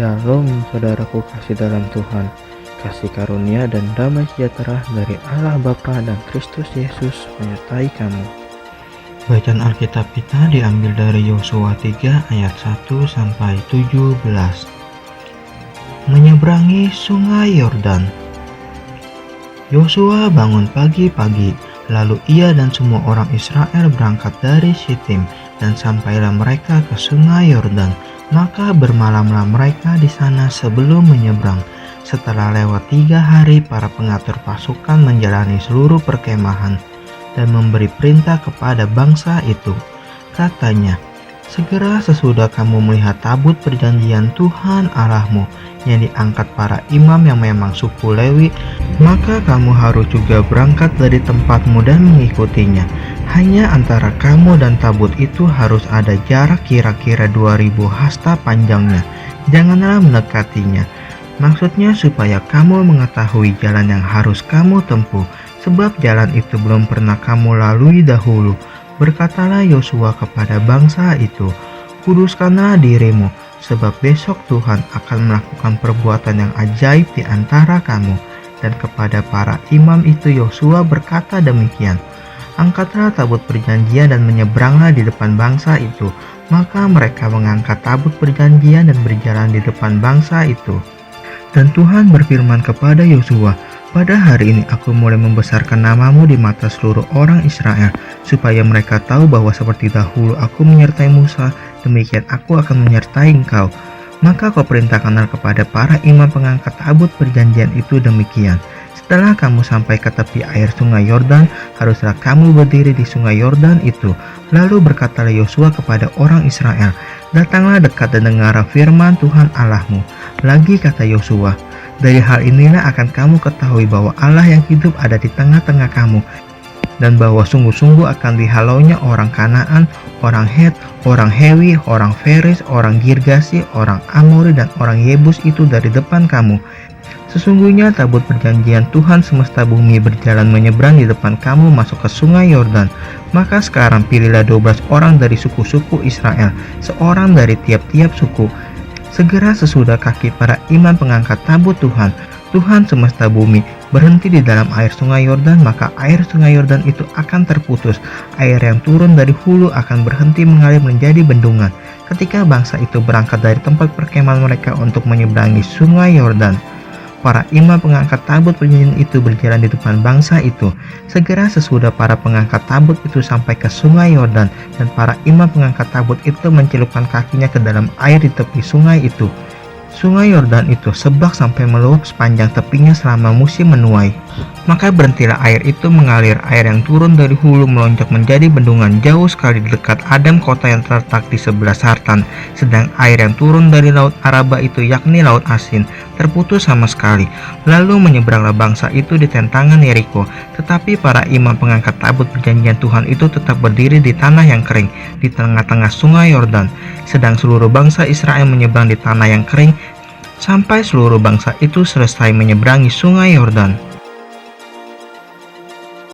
Shalom saudaraku kasih dalam Tuhan, kasih karunia dan damai sejahtera dari Allah Bapa dan Kristus Yesus menyertai kamu. Bacaan Alkitab kita diambil dari Yosua 3 ayat 1 sampai 17. Menyeberangi Sungai Yordan. Yosua bangun pagi-pagi, lalu ia dan semua orang Israel berangkat dari Sitim dan sampailah mereka ke Sungai Yordan. Maka bermalamlah mereka di sana sebelum menyeberang. Setelah lewat 3 hari, para pengatur pasukan menjalani seluruh perkemahan dan memberi perintah kepada bangsa itu. Katanya, segera sesudah kamu melihat tabut perjanjian Tuhan Allahmu yang diangkat para imam yang memang suku Lewi, maka kamu harus juga berangkat dari tempatmu dan mengikutinya. Hanya antara kamu dan tabut itu harus ada jarak kira-kira 2000 hasta panjangnya. Janganlah mendekatinya. Maksudnya supaya kamu mengetahui jalan yang harus kamu tempuh, sebab jalan itu belum pernah kamu lalui dahulu. Berkatalah Yosua kepada bangsa itu, kuduskanlah dirimu, sebab besok Tuhan akan melakukan perbuatan yang ajaib di antara kamu. Dan kepada para imam itu Yosua berkata demikian, angkatlah tabut perjanjian dan menyeberanglah di depan bangsa itu. Maka mereka mengangkat tabut perjanjian dan berjalan di depan bangsa itu. Dan Tuhan berfirman kepada Yosua, pada hari ini aku mulai membesarkan namamu di mata seluruh orang Israel, supaya mereka tahu bahwa seperti dahulu aku menyertai Musa, demikian aku akan menyertai engkau. Maka kau perintahkanlah kepada para imam pengangkat tabut perjanjian itu demikian. Setelah kamu sampai ke tepi air Sungai Yordan, haruslah kamu berdiri di Sungai Yordan itu. Lalu berkatalah Yosua kepada orang Israel, datanglah dekat dan dengarlah firman Tuhan Allahmu. Lagi kata Yosua, dari hal inilah akan kamu ketahui bahwa Allah yang hidup ada di tengah-tengah kamu, dan bahwa sungguh-sungguh akan dihalaunya orang Kanaan, orang Het, orang Hewi, orang Feris, orang Girgasi, orang Amori, dan orang Yebus itu dari depan kamu. Sesungguhnya tabut perjanjian Tuhan semesta bumi berjalan menyeberang di depan kamu masuk ke Sungai Yordan. Maka sekarang pilihlah 12 orang dari suku-suku Israel, seorang dari tiap-tiap suku. Segera sesudah kaki para imam pengangkat tabut Tuhan semesta bumi berhenti di dalam air Sungai Yordan, maka air Sungai Yordan itu akan terputus. Air yang turun dari hulu akan berhenti mengalir menjadi bendungan. Ketika bangsa itu berangkat dari tempat perkemahan mereka untuk menyeberangi Sungai Yordan, para imam pengangkat tabut perjanjian itu berjalan di depan bangsa itu. Segera sesudah para pengangkat tabut itu sampai ke Sungai Yordan, dan para imam pengangkat tabut itu mencelupkan kakinya ke dalam air di tepi sungai itu. Sungai Yordan itu sebak sampai meluap sepanjang tepinya selama musim menuai. Maka berhentilah air itu mengalir. Air yang turun dari hulu melonjak menjadi bendungan jauh sekali di dekat Adam, kota yang terletak di sebelah Sartan. Sedang air yang turun dari laut Araba itu, yakni laut asin, terputus sama sekali. Lalu menyeberanglah bangsa itu di tentangan Yeriko. Tetapi para imam pengangkat tabut perjanjian Tuhan itu tetap berdiri di tanah yang kering, di tengah-tengah Sungai Yordan. Sedang seluruh bangsa Israel menyeberang di tanah yang kering, sampai seluruh bangsa itu selesai menyeberangi Sungai Yordan.